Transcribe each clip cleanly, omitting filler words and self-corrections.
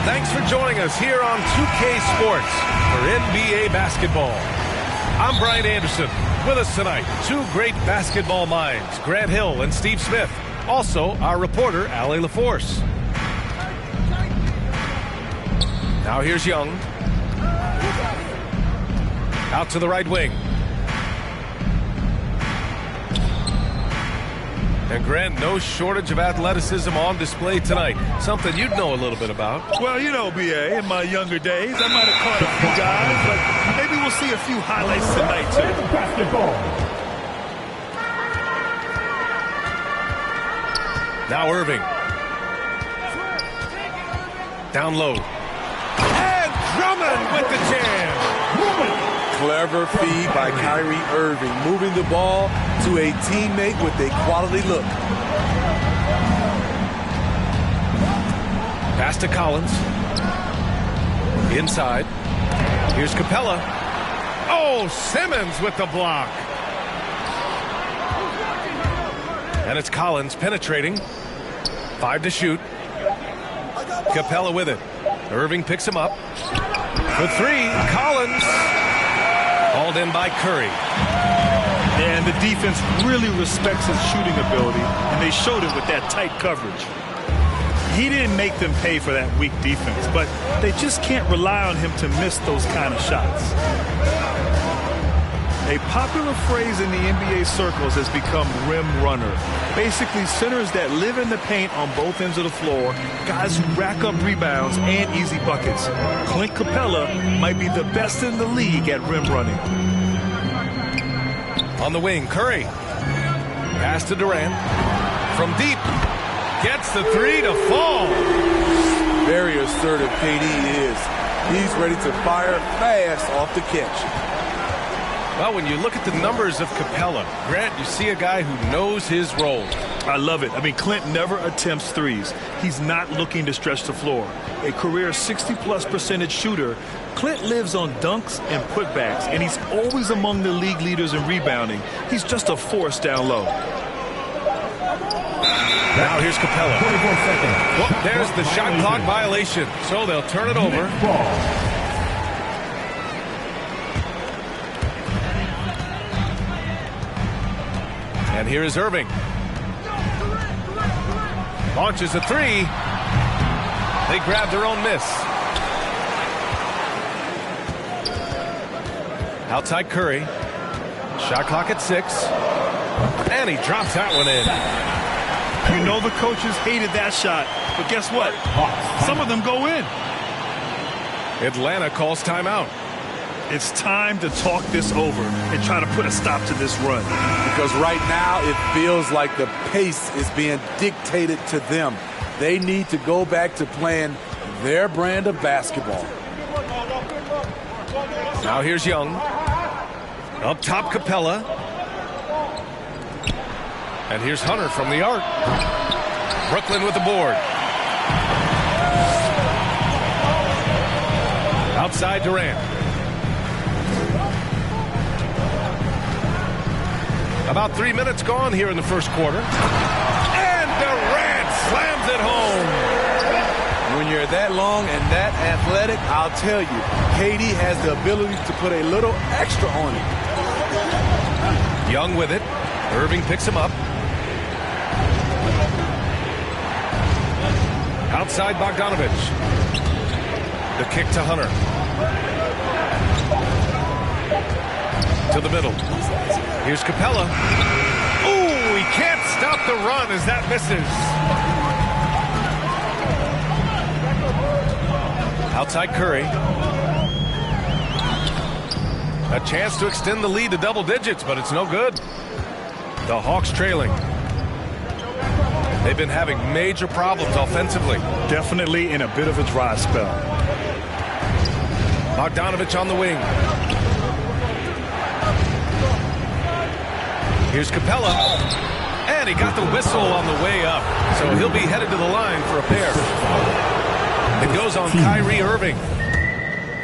Thanks for joining us here on 2K Sports for NBA basketball. I'm Brian Anderson. With us tonight, two great basketball minds, Grant Hill and Steve Smith. Also, our reporter, Allie LaForce. Now here's Young. Out to the right wing. And Grant, no shortage of athleticism on display tonight. Something you'd know a little bit about. Well, you know, B.A., in my younger days, I might have caught a few guys, but maybe we'll see a few highlights tonight, too. Now Irving. Down low. And Drummond with the jam. Clever feed by Kyrie Irving, moving the ball to a teammate with a quality look. Pass to Collins. Inside. Here's Capella. Oh, Simmons with the block. And it's Collins penetrating. 5 to shoot. Capella with it. Irving picks him up. For 3, Collins. Hauled in by Curry. And the defense really respects his shooting ability, and they showed it with that tight coverage. He didn't make them pay for that weak defense, but they just can't rely on him to miss those kind of shots. A popular phrase in the NBA circles has become rim runner. Basically, centers that live in the paint on both ends of the floor, guys who rack up rebounds and easy buckets. Clint Capella might be the best in the league at rim running. On the wing, Curry. Pass to Durant. From deep. Gets the 3 to fall. Very assertive KD is. He's ready to fire fast off the catch. Well, when you look at the numbers of Capella, Grant, you see a guy who knows his role. I love it. I mean, Clint never attempts threes. He's not looking to stretch the floor. A career 60+% shooter, Clint lives on dunks and putbacks, and he's always among the league leaders in rebounding. He's just a force down low. Now here's Capella. 24 seconds. Well, there's the shot clock violation, so they'll turn it over. And here is Irving. Launches a 3. They grab their own miss. Outside Curry. Shot clock at 6. And he drops that one in. You know the coaches hated that shot, but guess what? Some of them go in. Atlanta calls timeout. It's time to talk this over and try to put a stop to this run. Because right now it feels like the pace is being dictated to them. They need to go back to playing their brand of basketball. Now here's Young. Up top, Capella. And here's Hunter from the arc. Brooklyn with the board. Outside Durant. About 3 minutes gone here in the first quarter. And Durant slams it home. When you're that long and that athletic, I'll tell you, KD has the ability to put a little extra on it. Young with it. Irving picks him up. Outside Bogdanovich. The kick to Hunter. To the middle. Here's Capella. Ooh, he can't stop the run as that misses. Outside Curry. A chance to extend the lead to double digits, but it's no good. The Hawks trailing. They've been having major problems offensively. Definitely in a bit of a dry spell. Bogdanovich on the wing. Here's Capella. And he got the whistle on the way up. So he'll be headed to the line for a pair. It goes on Kyrie Irving.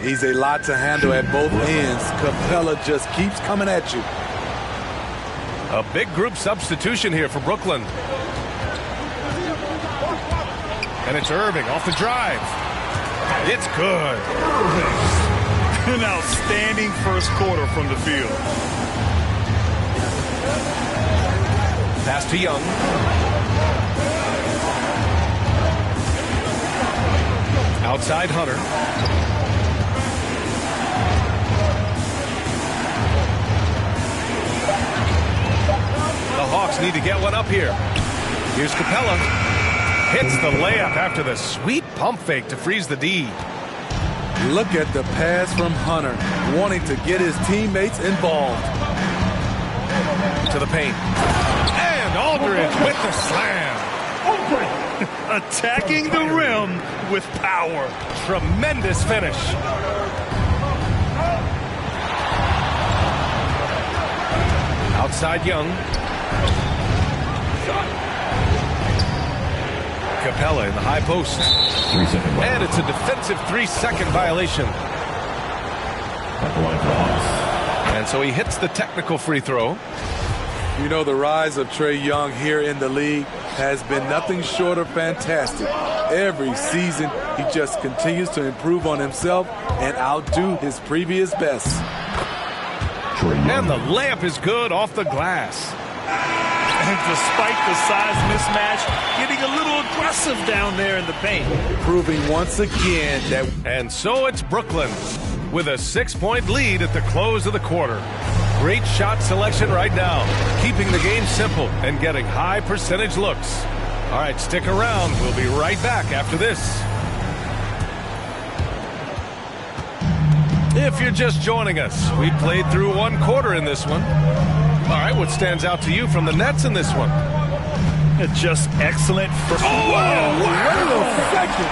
He's a lot to handle at both ends. Capella just keeps coming at you. A big group substitution here for Brooklyn. And it's Irving off the drive. It's good. An outstanding first quarter from the field. Pass to Young. Outside Hunter. The Hawks need to get one up here. Here's Capella. Hits the layup after the sweet pump fake to freeze the D. Look at the pass from Hunter, wanting to get his teammates involved. To the paint. And Aldridge with the slam. Attacking the rim with power. Tremendous finish. Outside Young. Capella in the high post. 3 second left. And it's a defensive 3-second violation. At the line for the Hawks. And so he hits the technical free throw. You know, the rise of Trae Young here in the league has been nothing short of fantastic. Every season, he just continues to improve on himself and outdo his previous best. And the layup is good off the glass. And despite the size mismatch, getting a little aggressive down there in the paint. Proving once again that... And so it's Brooklyn with a 6-point lead at the close of the quarter. Great shot selection right now, keeping the game simple and getting high percentage looks. All right, stick around. We'll be right back after this. If you're just joining us, we played through 1 quarter in this one. All right, what stands out to you from the Nets in this one? Just excellent. Wait a second.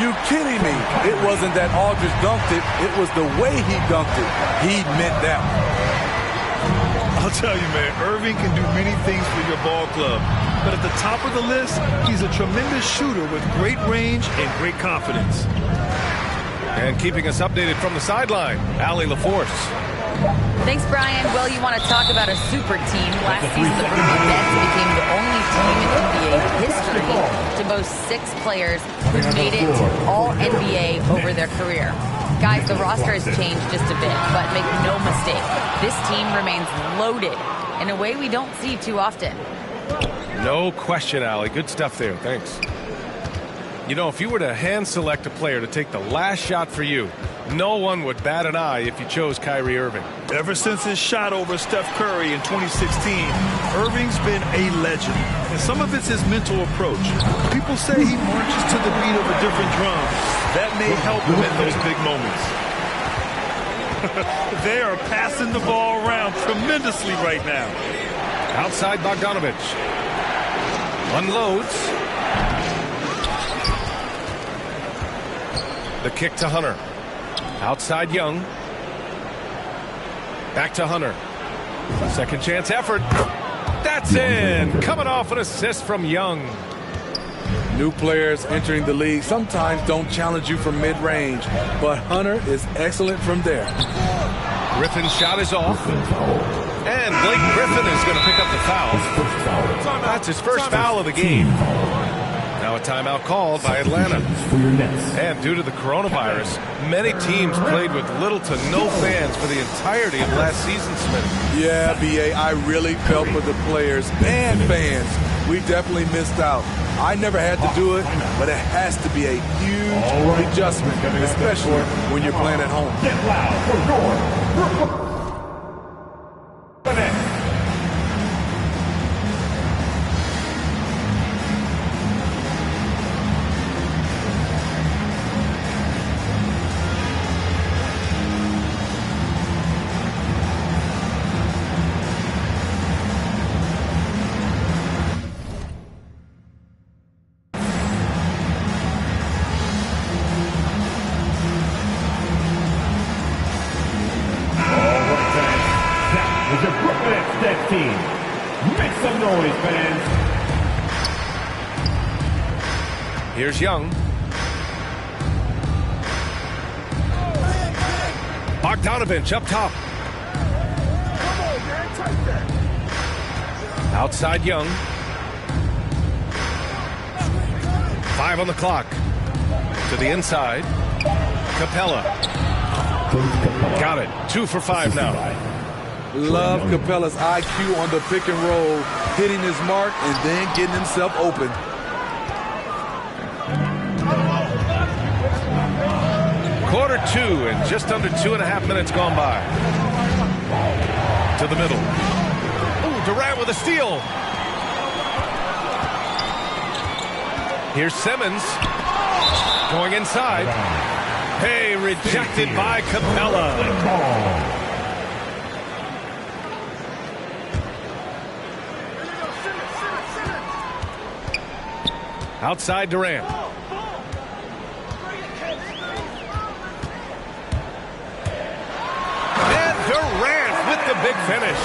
You kidding me? It wasn't that Aldridge dunked it. It was the way he dunked it. He meant that one. I'll tell you, man, Irving can do many things for your ball club. But at the top of the list, he's a tremendous shooter with great range and great confidence. And keeping us updated from the sideline, Allie LaForce. Thanks, Brian. Well, you want to talk about a super team. Last season, the Brooklyn Nets became the only team in NBA history to boast 6 players who made it to All-NBA over their career. Guys, the roster has changed just a bit, but make no mistake, this team remains loaded in a way we don't see too often. No question, Allie. Good stuff there. Thanks. You know, if you were to hand select a player to take the last shot for you, no one would bat an eye if you chose Kyrie Irving. Ever since his shot over Steph Curry in 2016, Irving's been a legend. And some of it's his mental approach. People say he marches to the beat of a different drum. That may help him in those big moments. They are passing the ball around tremendously right now. Outside Bogdanovich. Unloads. The kick to Hunter. Outside Young. Back to Hunter. Second chance effort. That's in. Coming off an assist from Young. New players entering the league sometimes don't challenge you from mid-range, but Hunter is excellent from there. Griffin's shot is off. And Blake Griffin is going to pick up the foul. That's his first foul of the game. Now a timeout called by Atlanta. And due to the coronavirus, many teams played with little to no fans for the entirety of last season, Smith. Yeah, B.A., I really felt for the players and fans. We definitely missed out. I never had to do it, but it has to be a huge adjustment, especially when you're playing at home. Get loud for Brooklyn. Here's Young. Bogdanovich up top. Outside Young. 5 on the clock. To the inside. Capella. Got it. 2 for 5 now. Love Capella's IQ on the pick and roll, hitting his mark and then getting himself open. Quarter 2 and just under 2.5 minutes gone by. To the middle. Ooh, Durant with a steal. Here's Simmons. Going inside. Hey, rejected by Capella. Outside Durant. And Durant with the big finish.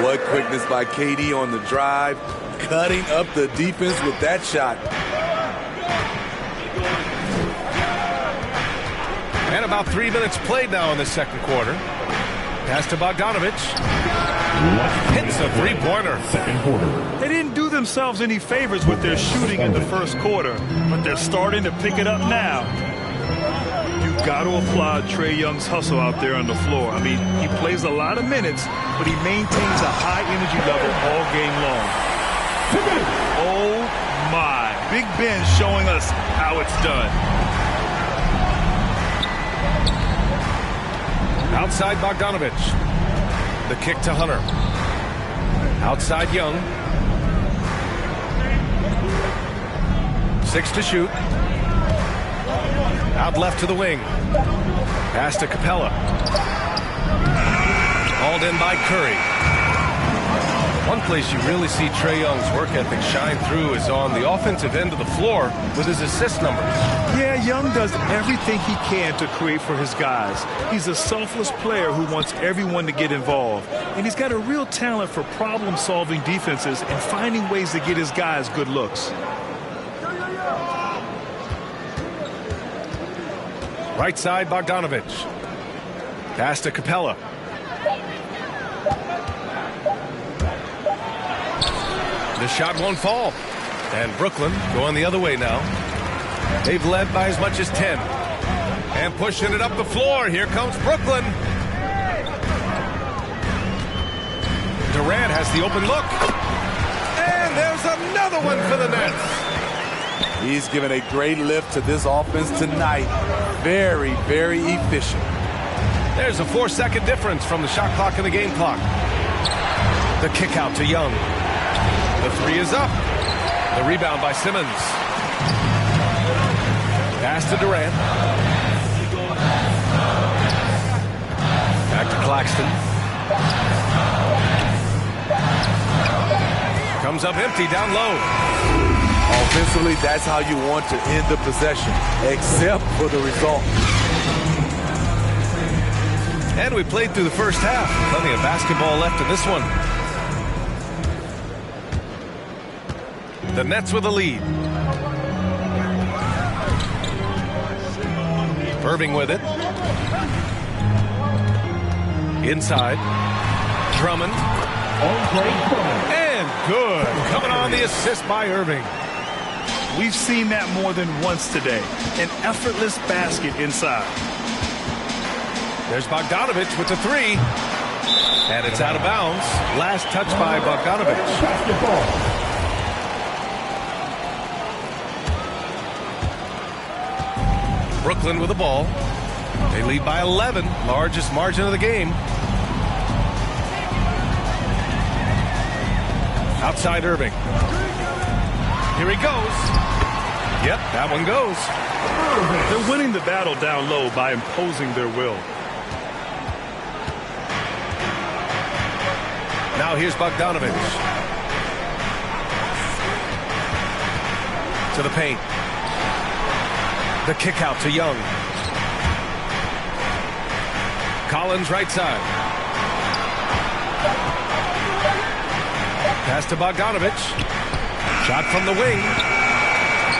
What quickness by KD on the drive, cutting up the defense with that shot. And about 3 minutes played now in the second quarter. Pass to Bogdanovic. Hits a three-pointer. Second quarter. They didn't do themselves any favors with their shooting in the first quarter, but they're starting to pick it up now. You got to applaud Trae Young's hustle out there on the floor. I mean, he plays a lot of minutes, but he maintains a high energy level all game long. Oh my. Big Ben showing us how it's done. Outside Bogdanovic. The kick to Hunter. Outside Young. 6 to shoot. Out left to the wing. Pass to Capella. Hauled in by Curry. One place you really see Trae Young's work ethic shine through is on the offensive end of the floor with his assist numbers. Yeah, Young does everything he can to create for his guys. He's a selfless player who wants everyone to get involved. And he's got a real talent for problem-solving defenses and finding ways to get his guys good looks. Right side, Bogdanovic. Pass to Capella. The shot won't fall. And Brooklyn going the other way now. They've led by as much as 10. And pushing it up the floor. Here comes Brooklyn. Durant has the open look. And there's another one for the Nets. He's given a great lift to this offense tonight. Very, very efficient. There's a 4-second difference from the shot clock and the game clock. The kick out to Young. The three is up. The rebound by Simmons. Pass to Durant. Back to Claxton. Comes up empty down low. Offensively, that's how you want to end the possession, except for the result. And we played through the first half. Plenty of basketball left in this one. The Nets with a lead. Irving with it. Inside. Drummond. And good. Coming on the assist by Irving. We've seen that more than once today. An effortless basket inside. There's Bogdanovic with the three. And it's out of bounds. Last touch by Bogdanovic. Brooklyn with the ball. They lead by 11. Largest margin of the game. Outside Irving. Here he goes. Yep, that one goes. They're winning the battle down low by imposing their will. Now here's Bogdanovic. To the paint. The kick out to Young. Collins right side. Pass to Bogdanovic. Shot from the wing.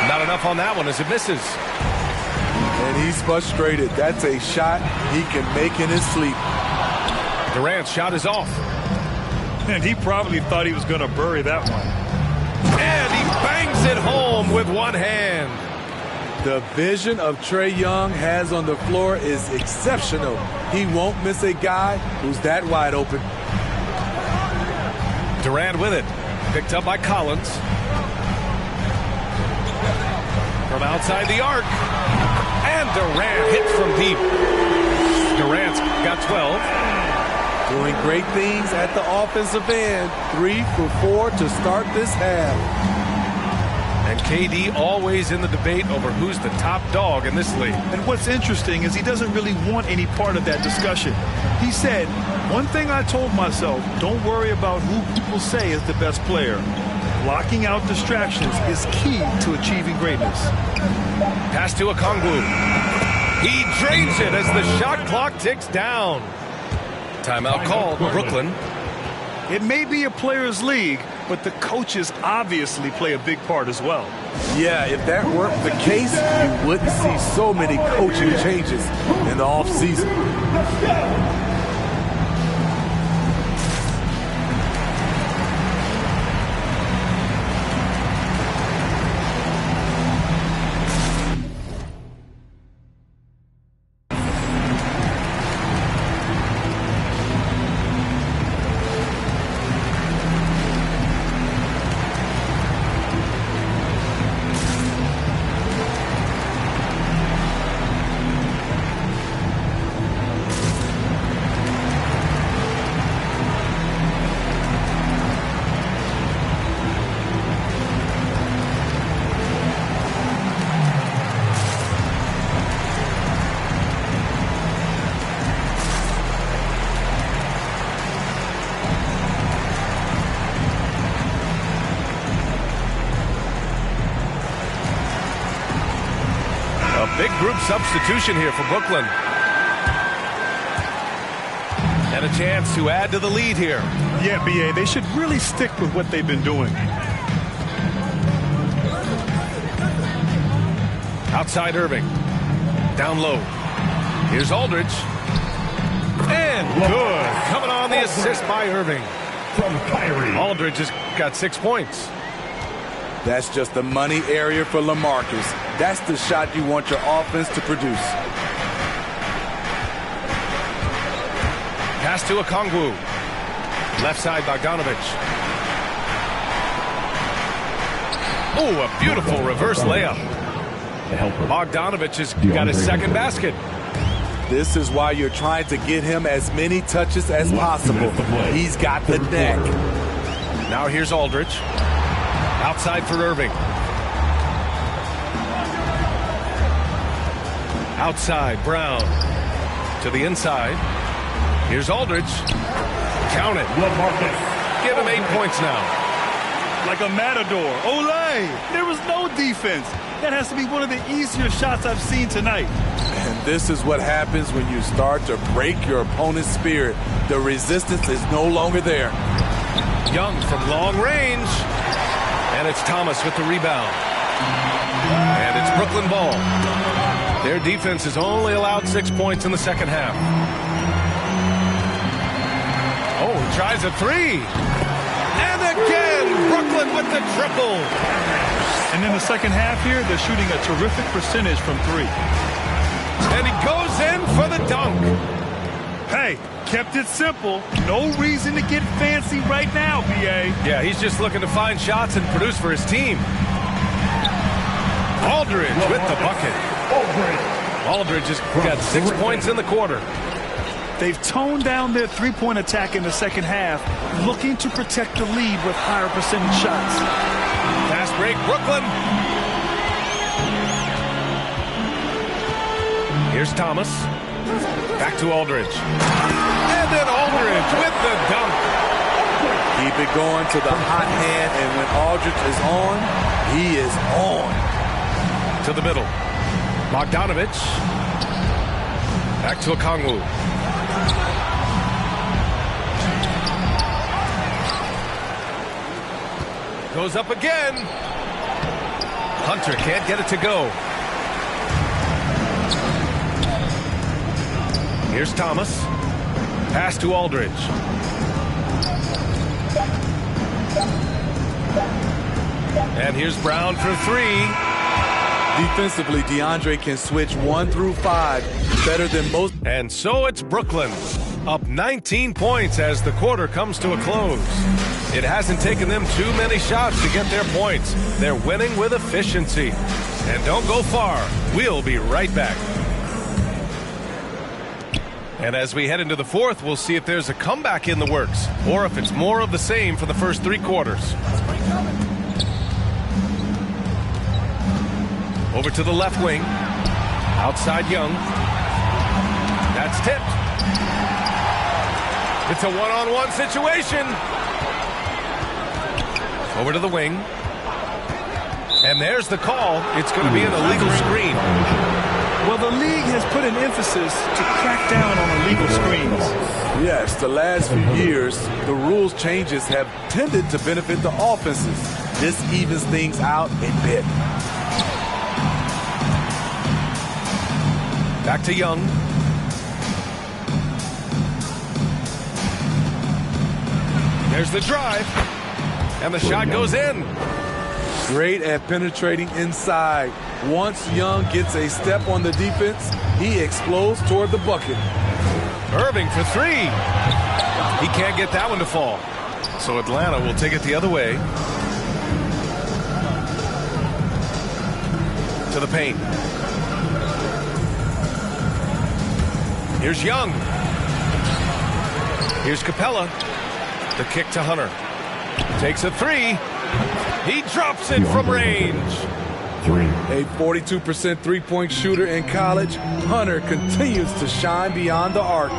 Not enough on that one as it misses. And he's frustrated. That's a shot he can make in his sleep. Durant's shot is off. And he probably thought he was going to bury that one. And he bangs it home with one hand. The vision of Trae Young has on the floor is exceptional. He won't miss a guy who's that wide open. Durant with it. Picked up by Collins. From outside the arc. And Durant hits from deep. Durant's got 12. Doing great things at the offensive end. 3 for 4 to start this half. And KD always in the debate over who's the top dog in this league. And what's interesting is he doesn't really want any part of that discussion. He said, one thing I told myself, don't worry about who people say is the best player. Blocking out distractions is key to achieving greatness. Pass to Okongwu. He drains it as the shot clock ticks down. Timeout called, Brooklyn. It may be a players' league, but the coaches obviously play a big part as well. Yeah, if that weren't the case, you wouldn't see so many coaching changes in the offseason. Big group substitution here for Brooklyn. And a chance to add to the lead here. Yeah, BA, they should really stick with what they've been doing. Outside Irving. Down low. Here's Aldridge. And good. Coming on the assist by Irving. From Kyrie. Aldridge has got 6 points. That's just the money area for LaMarcus. That's the shot you want your offense to produce. Pass to Okongwu. Left side Bogdanovich. Oh, a beautiful reverse layup. Bogdanovich has got his second basket. This is why you're trying to get him as many touches as possible. He's got the neck. Now here's Aldridge. Outside for Irving. Outside, Brown. To the inside. Here's Aldridge. Count it. Give him 8 points now. Like a matador. Olay! There was no defense. That has to be one of the easier shots I've seen tonight. And this is what happens when you start to break your opponent's spirit. The resistance is no longer there. Young from long range. And it's Thomas with the rebound. And it's Brooklyn ball. Their defense has only allowed 6 points in the second half. Oh, he tries a three. And again, Brooklyn with the triple. And in the second half here, they're shooting a terrific percentage from three. And he goes in for the dunk. Hey, kept it simple. No reason to get fancy right now, BA. Yeah, he's just looking to find shots and produce for his team. Aldridge with the bucket. Aldridge has got 6 points in the quarter. They've toned down their three-point attack in the second half, looking to protect the lead with higher percentage shots. Fast break, Brooklyn. Here's Thomas. Back to Aldridge. And then Aldridge with the dunk. Keep it going to the hot hand, and when Aldridge is on, he is on. To the middle. Bogdanovich. Back to Okongwu. Goes up again. Hunter can't get it to go. Here's Thomas. Pass to Aldridge. And here's Brown for three. Defensively, DeAndre can switch 1 through 5 better than most. And so it's Brooklyn, up 19 points as the quarter comes to a close. It hasn't taken them too many shots to get their points. They're winning with efficiency. And don't go far. We'll be right back. And as we head into the fourth, we'll see if there's a comeback in the works or if it's more of the same for the first 3 quarters. Over to the left wing. Outside Young. That's tipped. It's a one-on-one situation. Over to the wing. And there's the call. It's going to be an illegal screen. Well, the league has put an emphasis to crack down on illegal screens. Yes, the last few years, the rules changes have tended to benefit the offenses. This evens things out a bit. Back to Young. There's the drive. And the shot goes in. Great at penetrating inside. Once Young gets a step on the defense, he explodes toward the bucket. Irving for 3. He can't get that one to fall. So Atlanta will take it the other way. To the paint. Here's Young. Here's Capella. The kick to Hunter. Takes a 3. He drops it from range. A 42% three-point shooter in college, Hunter continues to shine beyond the arc.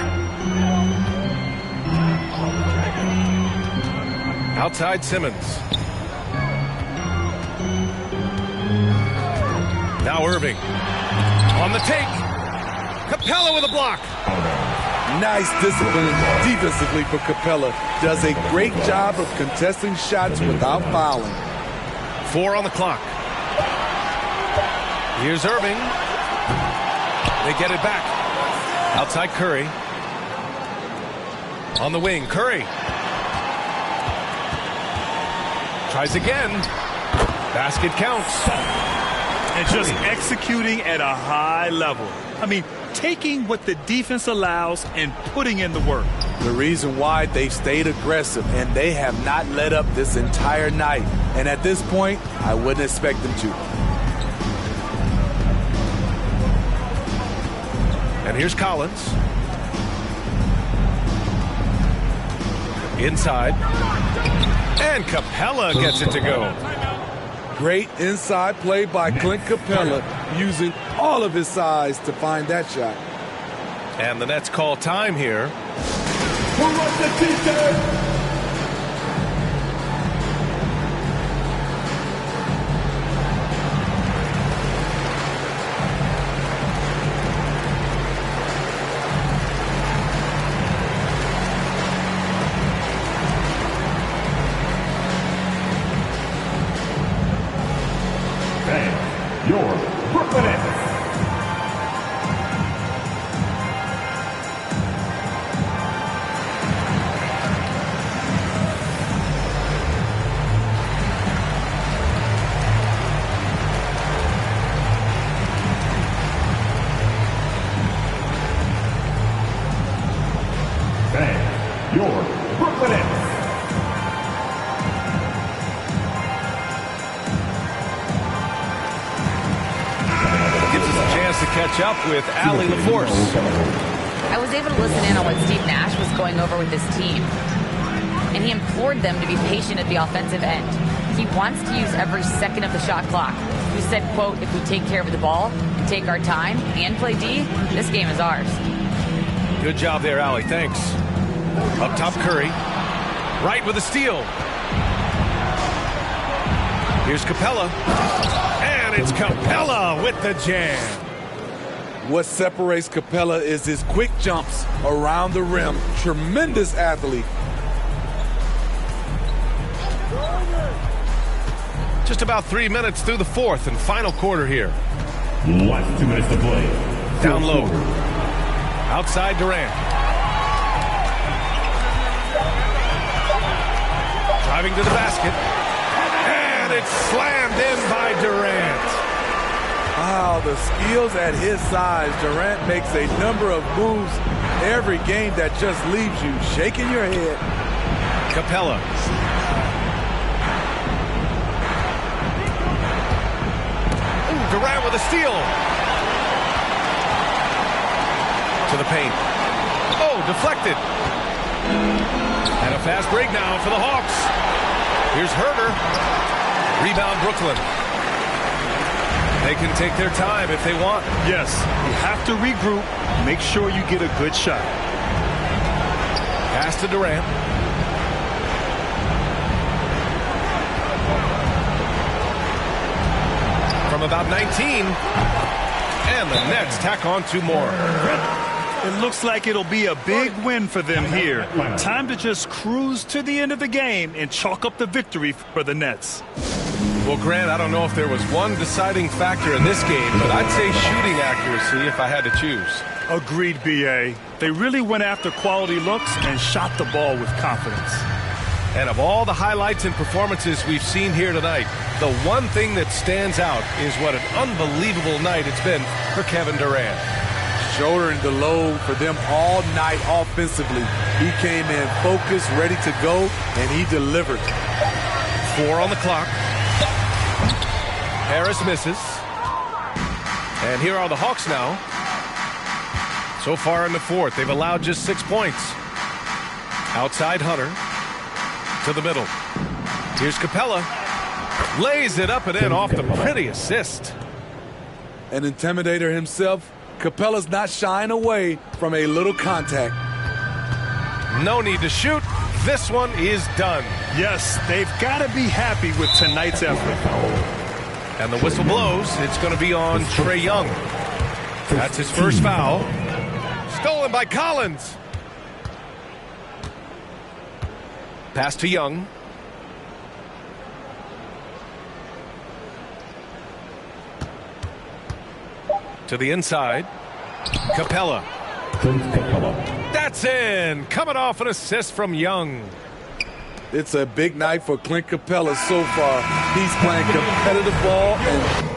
Outside Simmons. Now Irving. On the take. Capella with a block. Nice discipline defensively for Capella. Does a great job of contesting shots without fouling. 4 on the clock. Here's Irving. They get it back. Outside Curry. On the wing, Curry. Tries again. Basket counts. And just executing at a high level. I mean, taking what the defense allows and putting in the work. The reason why they've stayed aggressive and they have not let up this entire night. And at this point, I wouldn't expect them to. And here's Collins. Inside. And Capella gets it to go. Great inside play by Clint Capella, using all of his size to find that shot. And the Nets call time here. Your Brooklyn Nets. Bang, your Brooklyn Nets. To catch up with Allie LaForce. I was able to listen in on what Steve Nash was going over with his team. And he implored them to be patient at the offensive end. He wants to use every second of the shot clock. He said, quote, if we take care of the ball and take our time and play D, this game is ours. Good job there, Allie. Thanks. Up top, Curry. Right with a steal. Here's Capella. And it's Capella with the jam. What separates Capella is his quick jumps around the rim. Tremendous athlete. Just about 3 minutes through the fourth and final quarter here. Last 2 minutes to play. Down low. Outside Durant. Driving to the basket. And it's slammed in by Durant. Wow, the skills at his size. Durant makes a number of moves every game that just leaves you shaking your head. Capella. Ooh, Durant with a steal. To the paint. Oh, deflected. And a fast break now for the Hawks. Here's Herter. Rebound Brooklyn. They can take their time if they want. Yes, you have to regroup. Make sure you get a good shot. Pass to Durant. From about 19. And the Nets tack on 2 more. It looks like it'll be a big win for them here. Time to just cruise to the end of the game and chalk up the victory for the Nets. Well, Grant, I don't know if there was one deciding factor in this game, but I'd say shooting accuracy if I had to choose. Agreed, B.A. They really went after quality looks and shot the ball with confidence. And of all the highlights and performances we've seen here tonight, the one thing that stands out is what an unbelievable night it's been for Kevin Durant. Shouldering the load for them all night offensively. He came in focused, ready to go, and he delivered. 4 on the clock. Harris misses. And here are the Hawks now. So far in the 4th, they've allowed just 6 points. Outside Hunter. To the middle. Here's Capella. Lays it up and in off the pretty assist. An intimidator himself, Capella's not shying away from a little contact. No need to shoot. This one is done. Yes, they've got to be happy with tonight's effort. And the whistle blows. It's going to be on Trae Young. That's his first foul. Stolen by Collins. Pass to Young. To the inside. Capella. That's in. Coming off an assist from Young. It's a big night for Clint Capella so far. He's playing competitive ball and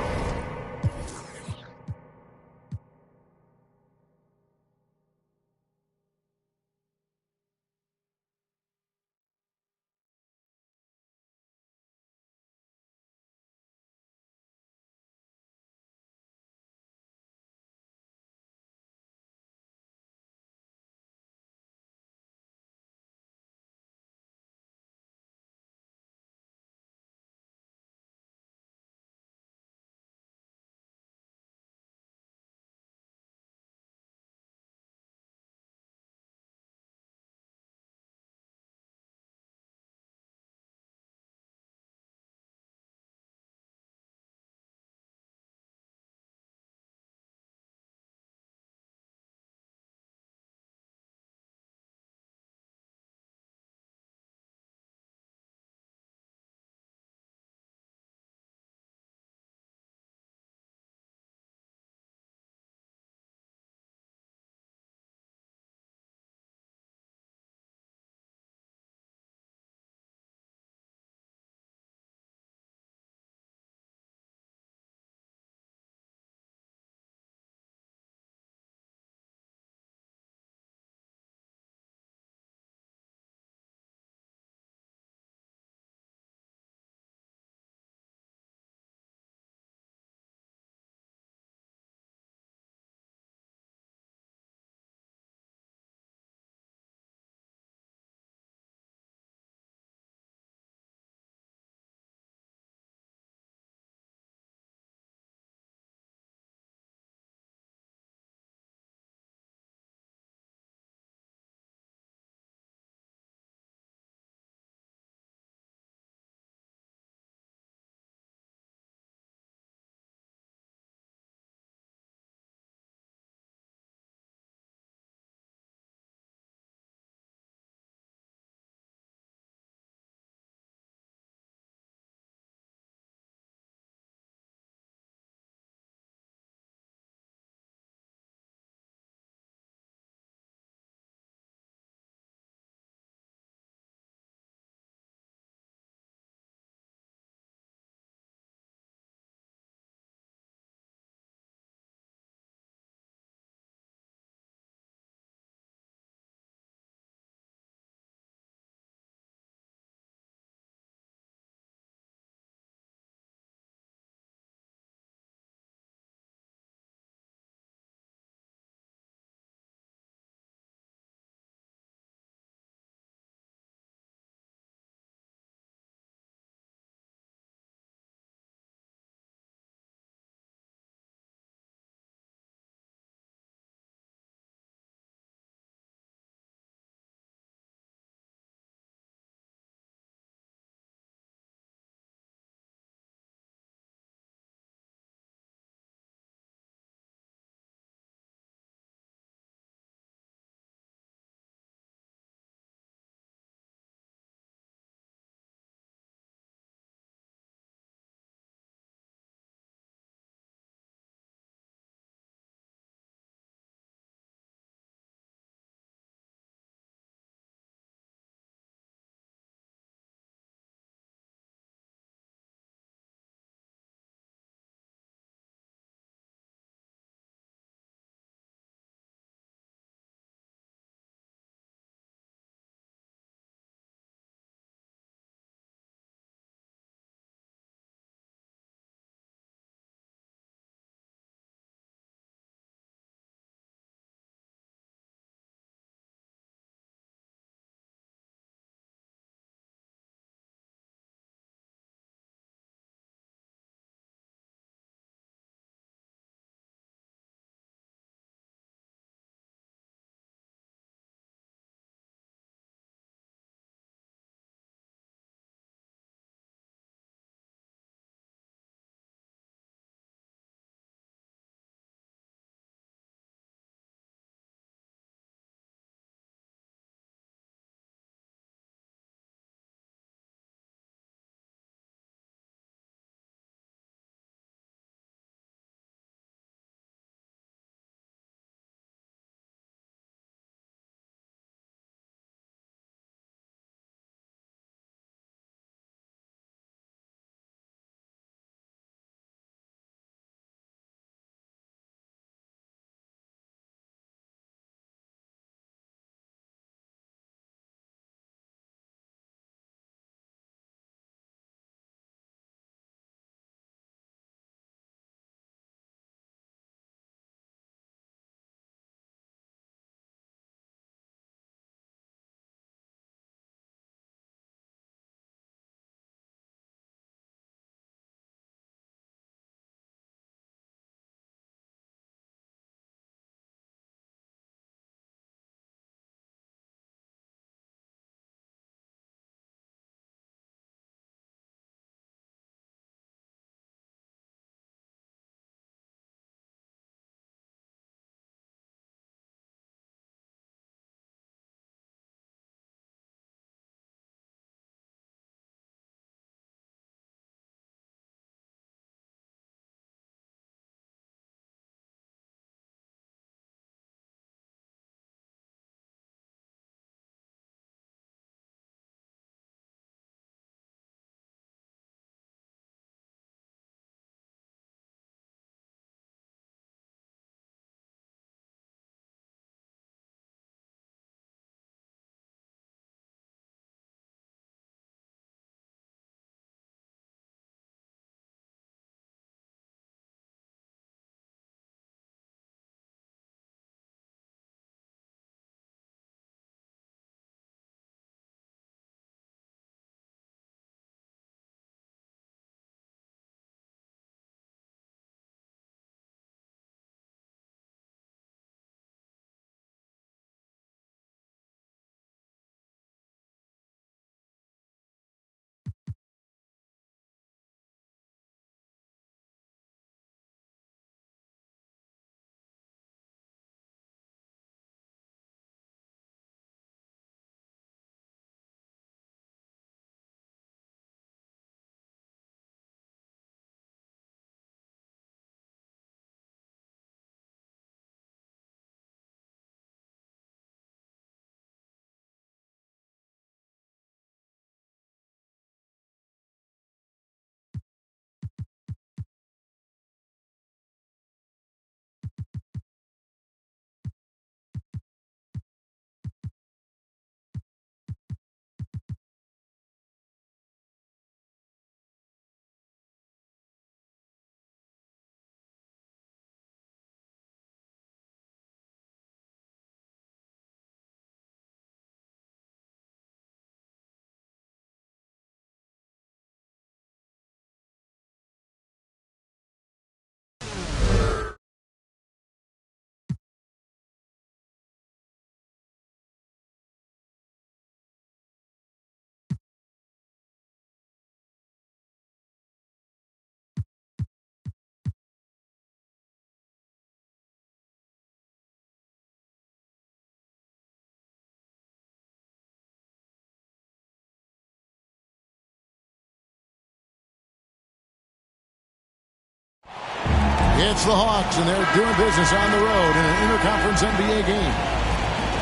It's the Hawks, and they're doing business on the road in an interconference NBA game.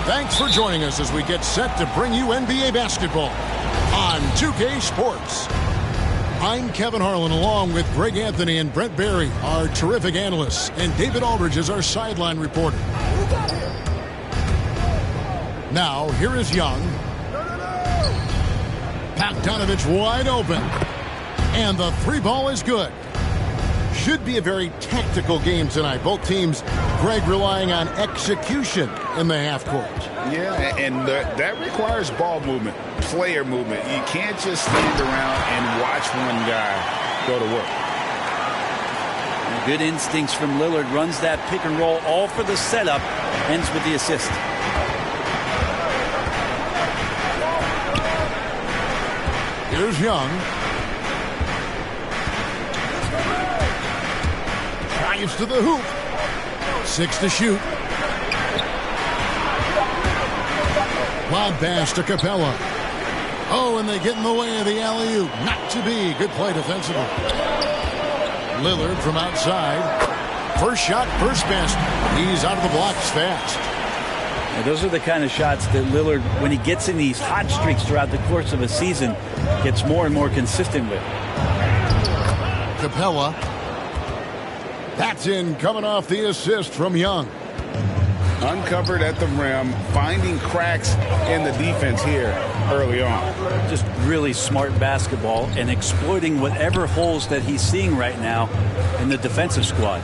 Thanks for joining us as we get set to bring you NBA basketball on 2K Sports. I'm Kevin Harlan, along with Greg Anthony and Brent Barry, our terrific analysts, and David Aldridge is our sideline reporter. Now, here is Young. Bogdanovich wide open. And the three ball is good. Should be a very tactical game tonight. Both teams, Greg, relying on execution in the half court. Yeah, and that requires ball movement, player movement. You can't just stand around and watch one guy go to work. Good instincts from Lillard. Runs that pick and roll all for the setup. Ends with the assist. Here's Young. Drives to the hoop. 6 to shoot. Lob pass to Capella. Oh, and they get in the way of the alley-oop. Not to be. Good play defensively. Lillard from outside. First shot, first basket. He's out of the blocks fast. Now, those are the kind of shots that Lillard, when he gets in these hot streaks throughout the course of a season, gets more and more consistent with. Capella. That's in, coming off the assist from Young. Uncovered at the rim, finding cracks in the defense here early on. Just really smart basketball and exploiting whatever holes that he's seeing right now in the defensive squad.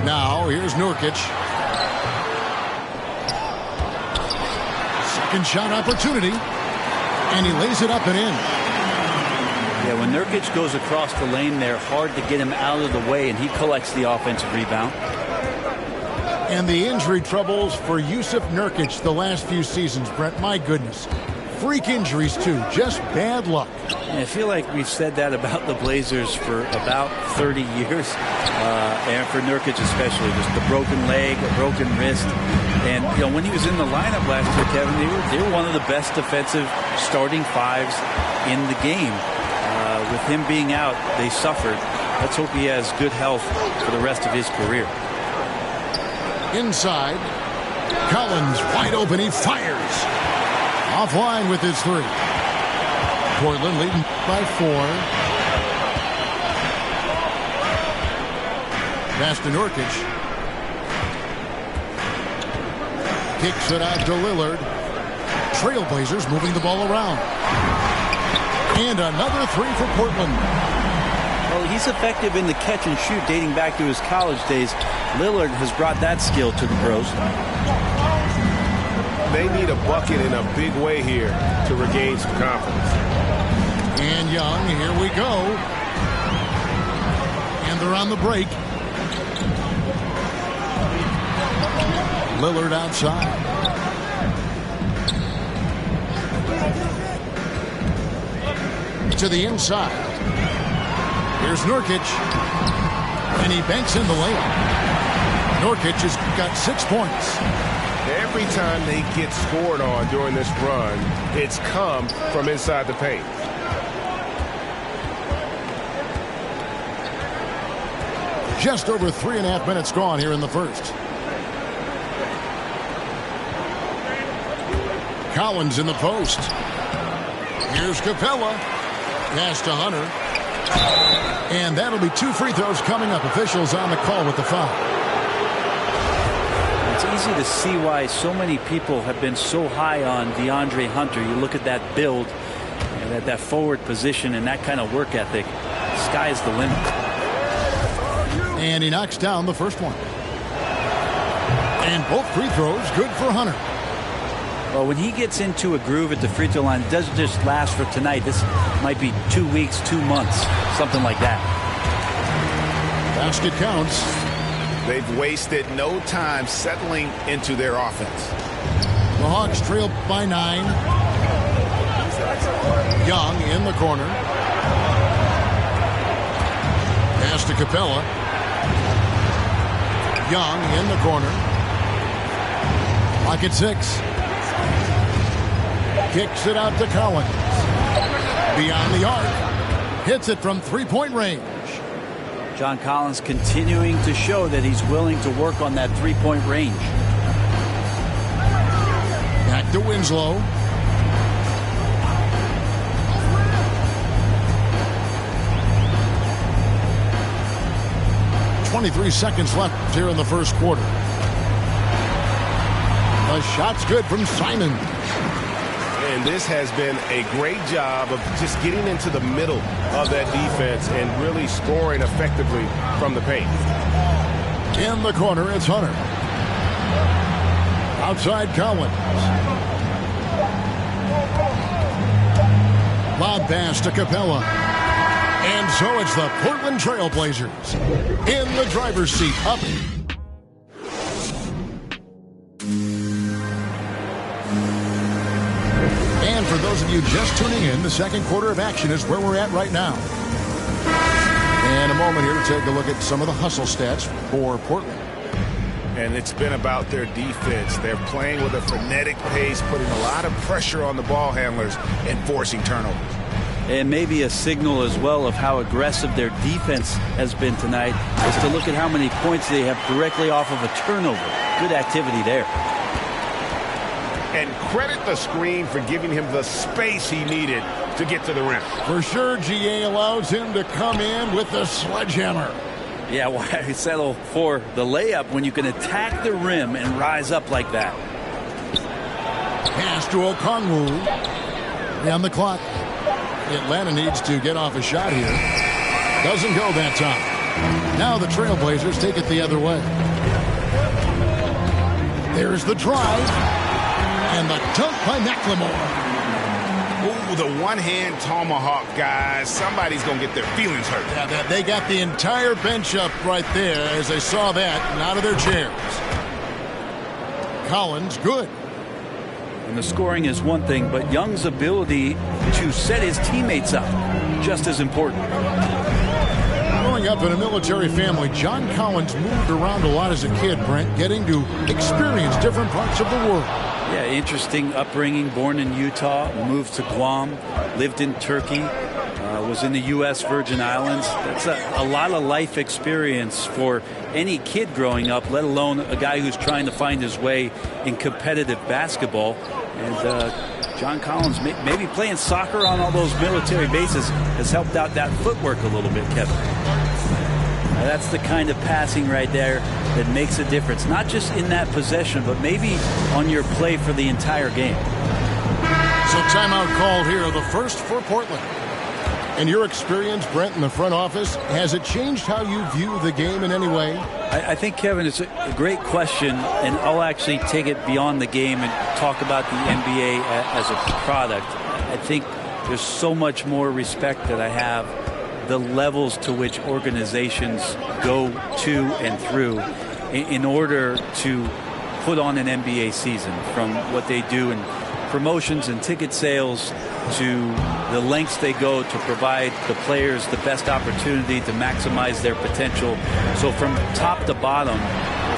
Now, here's Nurkic. Second shot opportunity. And he lays it up and in. Yeah, when Nurkic goes across the lane there, hard to get him out of the way, and he collects the offensive rebound. And the injury troubles for Yusuf Nurkic the last few seasons, Brent. My goodness. Freak injuries, too. Just bad luck. I feel like we've said that about the Blazers for about 30 years. And for Nurkic especially. Just the broken leg, a broken wrist. And, you know, when he was in the lineup last year, Kevin, they were one of the best defensive starting fives in the game. With him being out, they suffered. Let's hope he has good health for the rest of his career. Inside. Collins wide open. He fires. Offline with his three. Portland leading by 4. Pass to Nurkic. Kicks it out to Lillard. Trailblazers moving the ball around. And another three for Portland. Well, he's effective in the catch and shoot dating back to his college days. Lillard has brought that skill to the pros. They need a bucket in a big way here to regain some confidence. And Young, here we go. And they're on the break. Lillard outside. To the inside. Here's Nurkic. And he banks in the layup. Nurkic has got 6 points. Every time they get scored on during this run, it's come from inside the paint. Just over 3.5 minutes gone here in the first. Collins in the post. Here's Capella. Pass to Hunter. And that'll be 2 free throws coming up. Officials on the call with the foul. It's easy to see why so many people have been so high on DeAndre Hunter. You look at that build, and at that forward position and that kind of work ethic. Sky's the limit. And he knocks down the first one. And both free throws good for Hunter. Well, when he gets into a groove at the free throw line, it doesn't just last for tonight. This might be 2 weeks, 2 months, something like that. Basket counts. They've wasted no time settling into their offense. The Hawks trail by 9. Young in the corner. Pass to Capella. Young in the corner. Clock at 6. Kicks it out to Collins. Beyond the arc. Hits it from 3-point range. John Collins continuing to show that he's willing to work on that three-point range. Back to Winslow. .23 seconds left here in the first quarter. The shot's good from Simon. And this has been a great job of just getting into the middle of that defense and really scoring effectively from the paint. In the corner, it's Hunter. Outside Collins. Lob pass to Capella. And so it's the Portland Trail Blazers in the driver's seat, up. And for those of you just tuning in, the second quarter of action is where we're at right now. And a moment here to take a look at some of the hustle stats for Portland. And it's been about their defense. They're playing with a frenetic pace, putting a lot of pressure on the ball handlers and forcing turnovers. And maybe a signal as well of how aggressive their defense has been tonight is to look at how many points they have directly off of a turnover. Good activity there. And credit the screen for giving him the space he needed to get to the rim. For sure, GA allows him to come in with the sledgehammer. Yeah, why settle for the layup when you can attack the rim and rise up like that? Pass to Okongwu. On the clock. Atlanta needs to get off a shot here. Doesn't go that time. Now the Trailblazers take it the other way. There's the drive. And the dunk by McLemore. Ooh, the one-hand tomahawk, guys. Somebody's going to get their feelings hurt. Yeah, they got the entire bench up right there as they saw that and out of their chairs. Collins, good. And the scoring is one thing, but Young's ability to set his teammates up, just as important. Growing up in a military family, John Collins moved around a lot as a kid, Brent, getting to experience different parts of the world. Yeah, interesting upbringing, born in Utah, moved to Guam, lived in Turkey, was in the U.S. Virgin Islands. That's a lot of life experience for any kid growing up, let alone a guy who's trying to find his way in competitive basketball. And John Collins, maybe playing soccer on all those military bases has helped out that footwork a little bit, Kevin. Now that's the kind of passing right there that makes a difference, not just in that possession, but maybe on your play for the entire game. So timeout called here, the first for Portland. In your experience, Brent, in the front office, has it changed how you view the game in any way? I think, Kevin, it's a great question, and I'll actually take it beyond the game and talk about the NBA as a product. I think there's so much more respect that I have the levels to which organizations go to and through in order to put on an NBA season, from what they do in promotions and ticket sales to the lengths they go to provide the players the best opportunity to maximize their potential. So from top to bottom,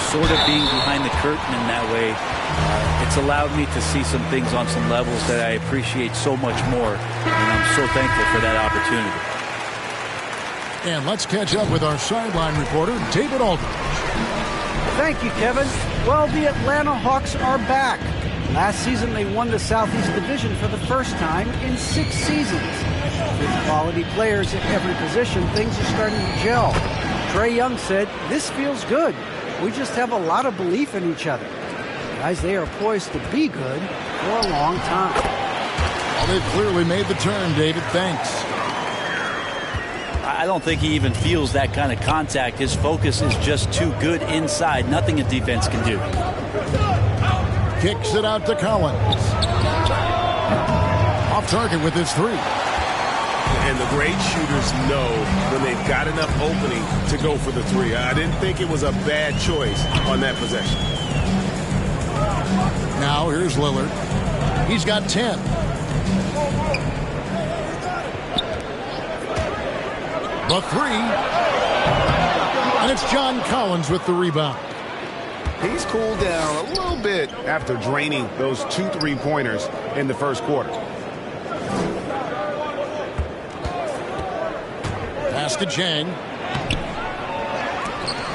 sort of being behind the curtain in that way, it's allowed me to see some things on some levels that I appreciate so much more, and I'm so thankful for that opportunity. And let's catch up with our sideline reporter, David Aldridge. Thank you, Kevin. Well, the Atlanta Hawks are back. Last season, they won the Southeast Division for the first time in 6 seasons. With quality players at every position, things are starting to gel. Trae Young said, "This feels good. We just have a lot of belief in each other." Guys, they are poised to be good for a long time. Well, they've clearly made the turn, David. Thanks. I don't think he even feels that kind of contact. His focus is just too good inside. Nothing a defense can do. Kicks it out to Collins. Off target with his 3. And the great shooters know when they've got enough opening to go for the 3. I didn't think it was a bad choice on that possession. Now here's Lillard. He's got 10. The 3. And it's John Collins with the rebound. He's cooled down a little bit after draining those 2 3-pointers in the first quarter. Pass to Chang.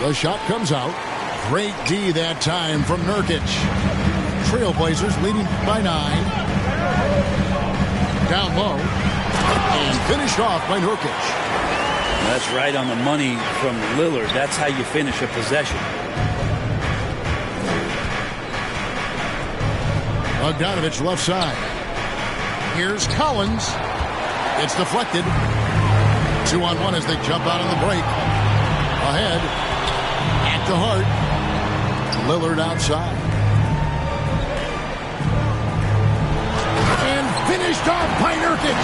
The shot comes out. Great D that time from Nurkic. Trailblazers leading by 9. Down low. And finished off by Nurkic. That's right on the money from Lillard. That's how you finish a possession. Bogdanovich left side. Here's Collins. It's deflected. 2-on-1 as they jump out on the break. Ahead. At the heart. Lillard outside. And finished off by Nurkic.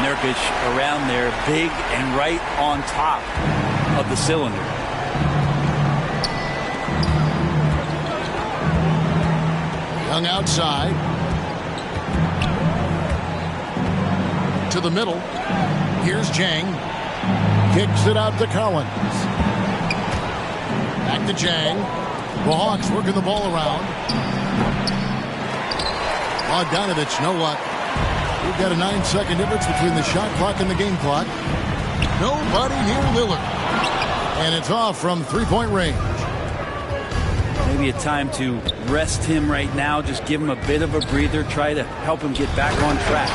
Nurkic around there, big and right on top of the cylinder. Young outside. To the middle. Here's Jang. Kicks it out to Collins. Back to Jang. The Hawks working the ball around. Bogdanovich, no luck. We've got a 9-second difference between the shot clock and the game clock. Nobody near Lillard. And it's off from three-point range. Maybe a time to rest him right now. Just give him a bit of a breather. Try to help him get back on track.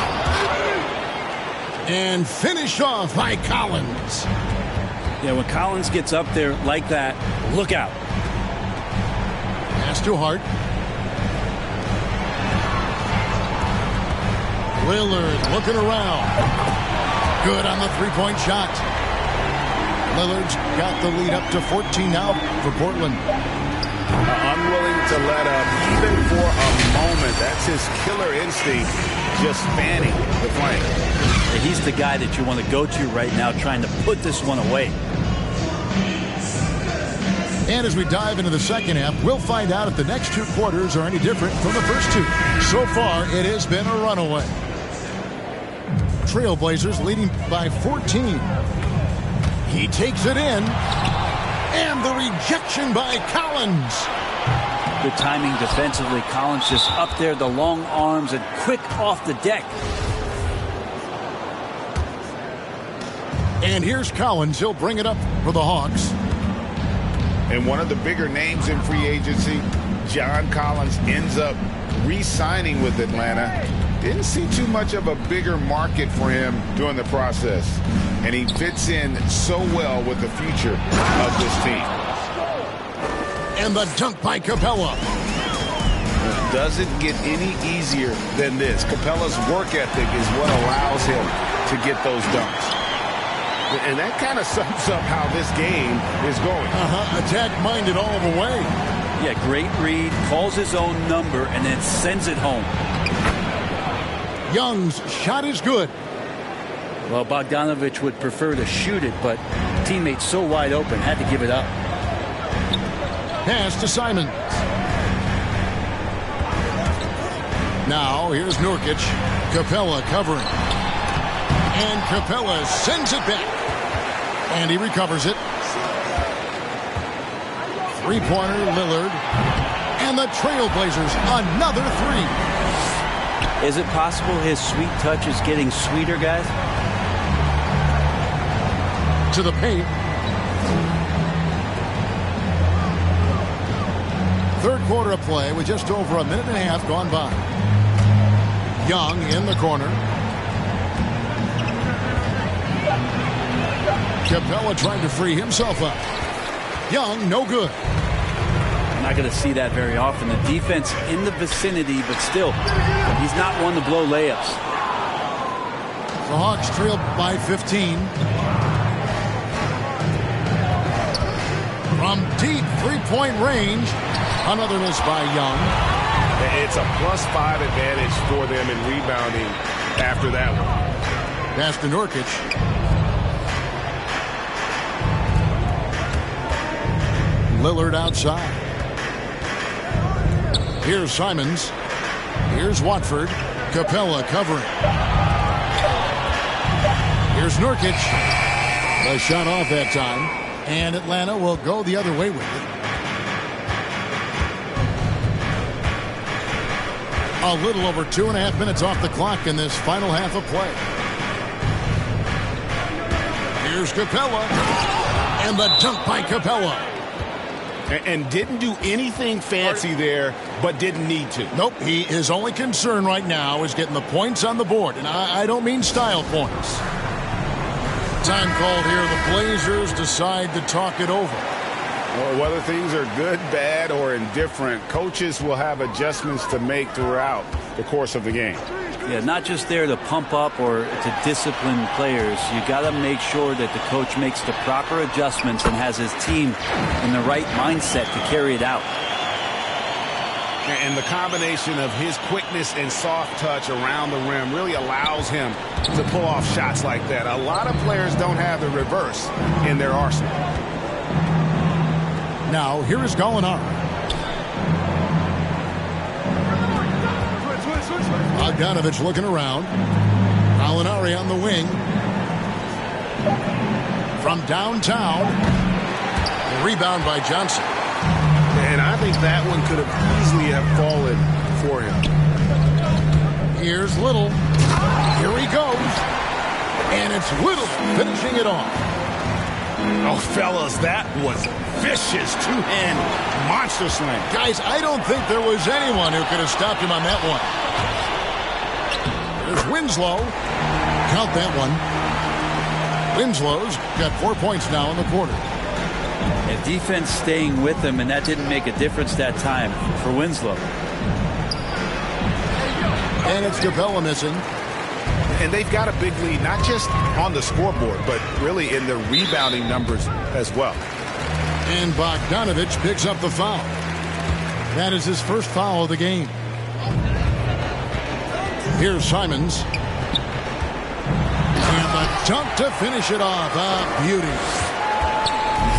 And finished off by Collins. Yeah, when Collins gets up there like that, look out. Pass to Hart. Lillard looking around. Good on the three-point shot. Lillard's got the lead up to 14 now for Portland. Unwilling to let up even for a moment. That's his killer instinct, just spanning the flank. He's the guy that you want to go to right now, trying to put this one away. And as we dive into the second half, we'll find out if the next 2 quarters are any different from the first 2. So far, it has been a runaway. Trailblazers leading by 14. He takes it in. And the rejection by Collins. Good timing defensively. Collins just up there, the long arms, and quick off the deck. And here's Collins. He'll bring it up for the Hawks. And one of the bigger names in free agency, John Collins, ends up re-signing with Atlanta. Didn't see too much of a bigger market for him during the process. And he fits in so well with the future of this team. And the dunk by Capella. It doesn't get any easier than this. Capella's work ethic is what allows him to get those dunks. And that kind of sums up how this game is going. Attack-minded all the way. Yeah, great read, calls his own number, and then sends it home. Young's shot is good. Well, Bogdanovich would prefer to shoot it, but teammates so wide open, had to give it up. Pass to Simons. Now, here's Nurkic. Capella covering. And Capella sends it back. And he recovers it. Three-pointer, Lillard. And the Trailblazers, another 3. Is it possible his sweet touch is getting sweeter, guys? To the paint. Third quarter of play with just over a minute and a half gone by. Young in the corner. Capella trying to free himself up. Young, no good. Not going to see that very often. The defense in the vicinity, but still, he's not one to blow layups. The Hawks trailed by 15. From deep three-point range, another miss by Young. It's a +5 advantage for them in rebounding after that one. Pass to Nurkic. Lillard outside. Here's Simons. Here's Watford. Capella covering. Here's Nurkic. The shot off that time. And Atlanta will go the other way with it. A little over 2.5 minutes off the clock in this final half of play. Here's Capella. And the dunk by Capella. And didn't do anything fancy there, but didn't need to. Nope, his only concern right now is getting the points on the board. And I don't mean style points. Time called here. The Blazers decide to talk it over. Well, whether things are good, bad, or indifferent, coaches will have adjustments to make throughout the course of the game. Yeah, not just there to pump up or to discipline players. You got to make sure that the coach makes the proper adjustments and has his team in the right mindset to carry it out. And the combination of his quickness and soft touch around the rim really allows him to pull off shots like that. A lot of players don't have the reverse in their arsenal. Now, here is Gallinari. Bogdanovich looking around. Gallinari on the wing. From downtown. The rebound by Johnson. And I think that one could have easily have fallen for him. Here's Little. Here he goes. And it's Little finishing it off. Oh, fellas, that was vicious two-hand monster slam. Guys, I don't think there was anyone who could have stopped him on that one. There's Winslow. Count that one. Winslow's got 4 points now in the quarter. And defense staying with him, and that didn't make a difference that time for Winslow. And it's Capella missing. And they've got a big lead, not just on the scoreboard, but really in the rebounding numbers as well. And Bogdanovich picks up the foul. That is his first foul of the game. Here's Simons. And the dunk to finish it off. A beauty.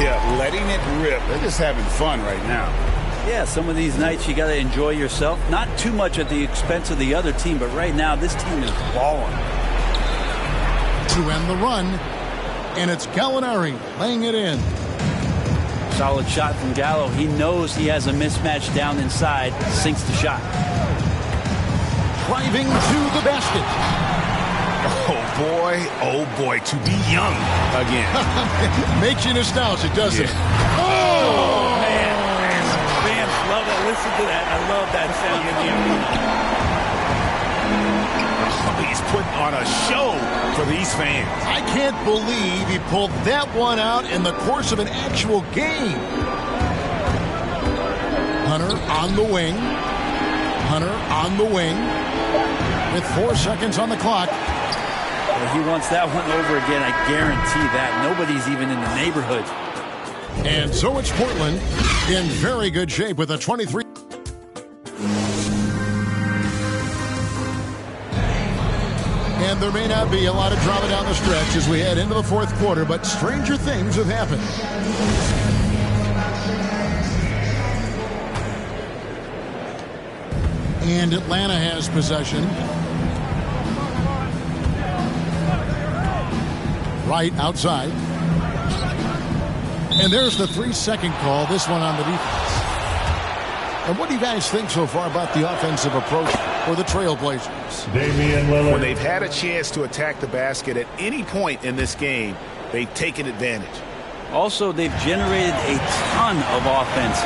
Yeah, letting it rip. They're just having fun right now. Yeah, some of these nights you got to enjoy yourself. Not too much at the expense of the other team, but right now this team is balling. To end the run, and it's Gallinari laying it in. Solid shot from Gallo. He knows he has a mismatch down inside. Sinks the shot. Driving to the basket. Oh boy, to be young again. Makes you nostalgic, doesn't it? Oh, man. Fans love it. Listen to that. I love that sound in here. He's putting on a show for these fans. I can't believe he pulled that one out in the course of an actual game. Hunter on the wing. Hunter on the wing. With 4 seconds on the clock. Well, he wants that one over again. I guarantee that. Nobody's even in the neighborhood. And so it's Portland in very good shape with a 23. And there may not be a lot of drama down the stretch as we head into the fourth quarter, but stranger things have happened. And Atlanta has possession. Right outside. And there's the 3-second call, this one on the defense. And what do you guys think so far about the offensive approach for the Trailblazers? Damian Lillard. When they've had a chance to attack the basket at any point in this game, they've taken advantage. Also, they've generated a ton of offense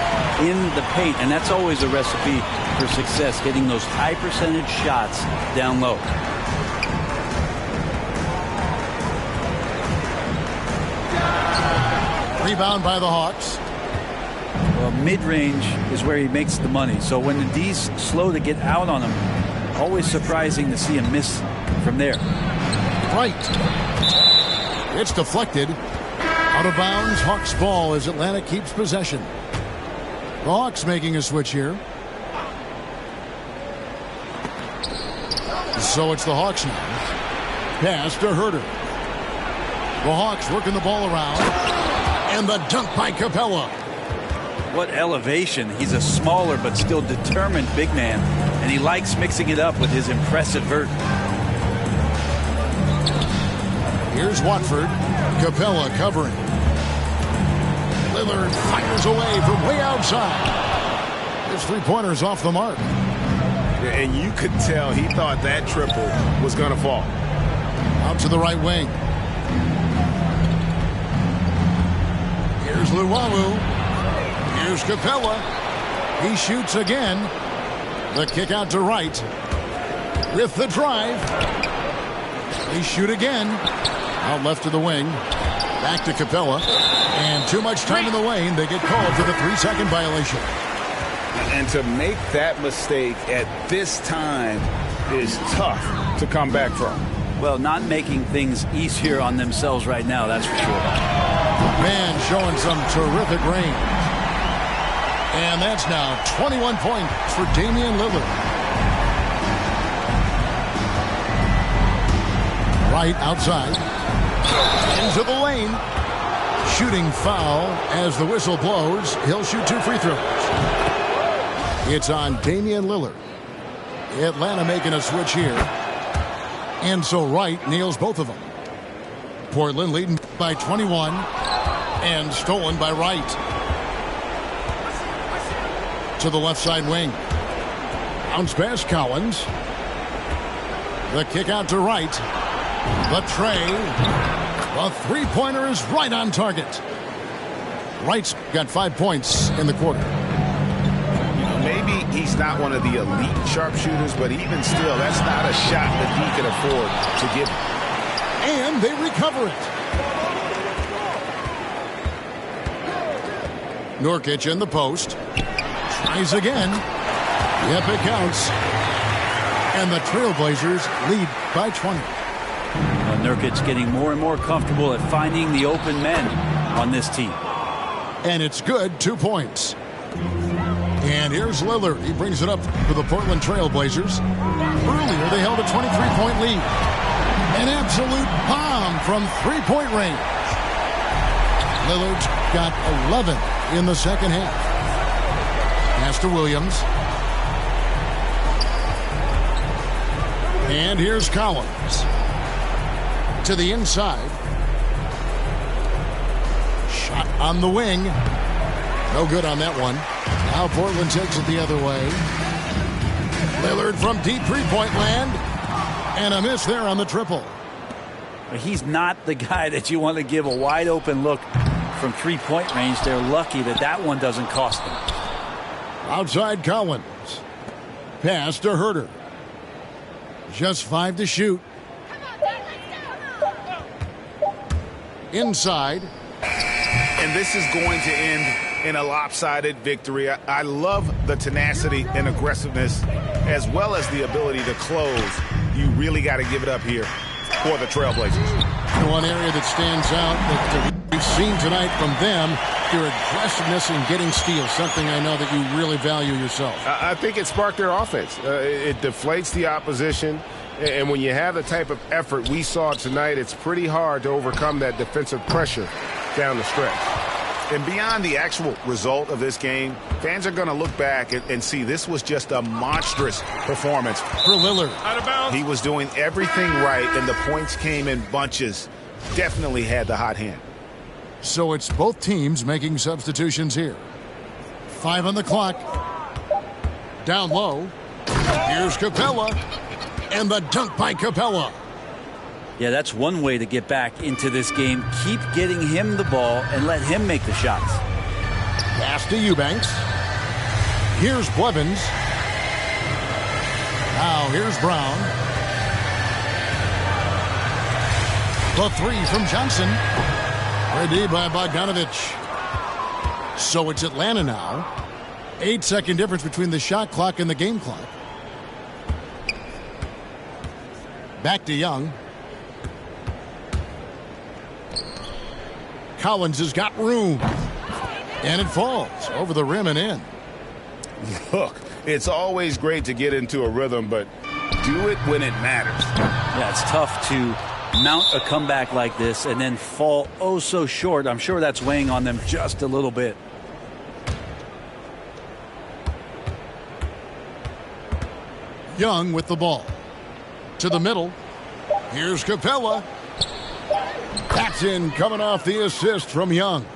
in the paint, and that's always a recipe for success, getting those high percentage shots down low. Rebound by the Hawks. Well, mid-range is where he makes the money. So when the D's slow to get out on him, always surprising to see him miss from there. Right. It's deflected. Out of bounds, Hawks ball as Atlanta keeps possession. The Hawks making a switch here. So it's the Hawks now. Pass to Herter. The Hawks working the ball around. And the dunk by Capella. What elevation. He's a smaller but still determined big man. And he likes mixing it up with his impressive vert. Here's Watford. Capella covering. Lillard fires away from way outside. His three-pointer's off the mark. And you could tell he thought that triple was going to fall. Out to the right wing. Here's Luwawu. Here's Capella. He shoots again. The kick out to right. With the drive. They shoot again. Out left to the wing. Back to Capella. And too much time in the lane. They get called for the 3-second violation. And to make that mistake at this time is tough to come back from. Well, not making things easier on themselves right now, that's for sure. Man showing some terrific range. And that's now 21 points for Damian Lillard. Right outside. Into the lane. Shooting foul as the whistle blows. He'll shoot 2 free throws. It's on Damian Lillard. Atlanta making a switch here. And so Wright nails both of them. Portland leading by 21. And stolen by Wright. To the left side wing. Bounce pass Collins. The kick out to Wright. The tray. The three-pointer is right on target. Wright's got 5 points in the quarter. Maybe he's not one of the elite sharpshooters, but even still, that's not a shot that he can afford to give him. And they recover it. Nurkic in the post. Tries again. Yep, it counts. And the Trailblazers lead by 20. Nurkic getting more and more comfortable at finding the open men on this team. And it's good, 2 points. And here's Lillard. He brings it up for the Portland Trailblazers. Earlier, they held a 23-point lead. An absolute bomb from three-point range. Lillard's got 11 in the second half. Pass to Williams. And here's Collins. To the inside. Shot on the wing. No good on that one. Now Portland takes it the other way. Lillard from deep three-point land. And a miss there on the triple. He's not the guy that you want to give a wide-open look from three-point range. They're lucky that that one doesn't cost them. Outside Collins. Pass to Herter. Just 5 to shoot. Inside. And this is going to end in a lopsided victory. I love the tenacity and aggressiveness as well as the ability to close. You really got to give it up here for the Trailblazers. One area that stands out that we've seen tonight from them, their aggressiveness in getting steals, something I know that you really value yourself. I think it sparked their offense. It deflates the opposition. And when you have the type of effort we saw tonight, it's pretty hard to overcome that defensive pressure down the stretch. And beyond the actual result of this game, fans are going to look back and see this was just a monstrous performance for Lillard. Out of bounds. He was doing everything right, and the points came in bunches. Definitely had the hot hand. So it's both teams making substitutions here. 5 on the clock. Down low. Here's Capella. And the dunk by Capella. Yeah, that's one way to get back into this game. Keep getting him the ball and let him make the shots. Pass to Eubanks. Here's Blevins. Now here's Brown. The 3 from Johnson. Ready by Bogdanovich. So it's Atlanta now. 8-second difference between the shot clock and the game clock. Back to Young. Collins has got room. And it falls over the rim and in. Look, it's always great to get into a rhythm, but do it when it matters. Yeah, it's tough to mount a comeback like this and then fall oh so short. I'm sure that's weighing on them just a little bit. Young with the ball. To the middle. Here's Capella. That's in, coming off the assist from Young.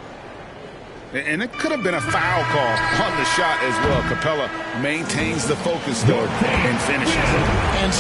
And it could have been a foul call on the shot as well. Capella maintains the focus, though, and finishes. And